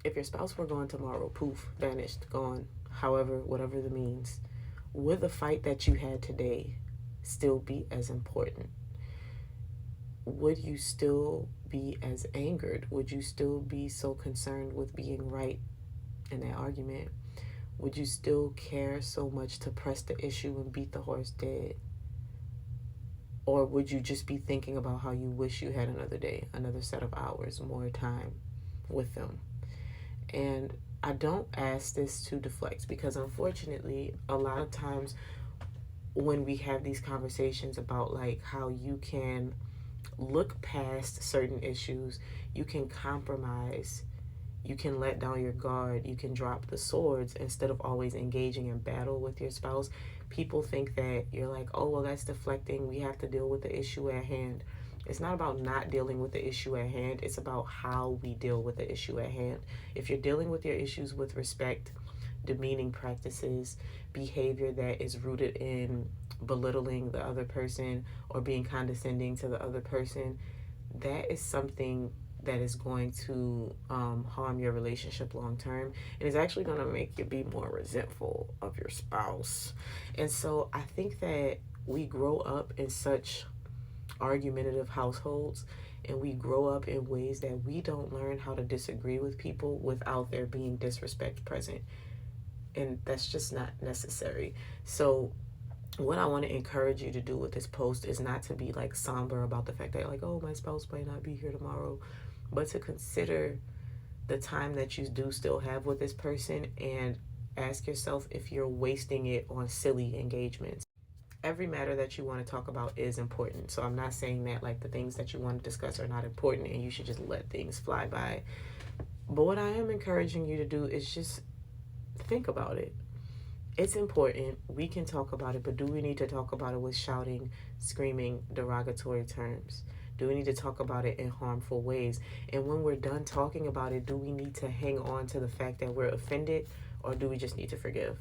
If your spouse were gone tomorrow, poof, vanished, gone, however, whatever the means, would the fight that you had today still be as important? Would you still be as angered? Would you still be so concerned with being right in that argument? Would you still care so much to press the issue and beat the horse dead? Or would you just be thinking about how you wish you had another day, another set of hours, more time with them? And I don't ask this to deflect, because unfortunately, a lot of times when we have these conversations about like how you can look past certain issues, you can compromise, you can let down your guard, you can drop the swords instead of always engaging in battle with your spouse. People think that you're like, oh, well, that's deflecting. We have to deal with the issue at hand. It's not about not dealing with the issue at hand. It's about how we deal with the issue at hand. If you're dealing with your issues with respect, demeaning practices, behavior that is rooted in belittling the other person or being condescending to the other person, that is something that is going to harm your relationship long term, and is actually going to make you be more resentful of your spouse. And so I think that we grow up in such argumentative households, and we grow up in ways that we don't learn how to disagree with people without there being disrespect present, and that's just not necessary. So what I want to encourage you to do with this post is not to be like somber about the fact that like, oh, my spouse might not be here tomorrow, but to consider the time that you do still have with this person and ask yourself if you're wasting it on silly engagements. Every matter that you want to talk about is important. So I'm not saying that like the things that you want to discuss are not important and you should just let things fly by. But what I am encouraging you to do is just think about it. It's important. We can talk about it, but do we need to talk about it with shouting, screaming, derogatory terms? Do we need to talk about it in harmful ways? And when we're done talking about it, do we need to hang on to the fact that we're offended, or do we just need to forgive?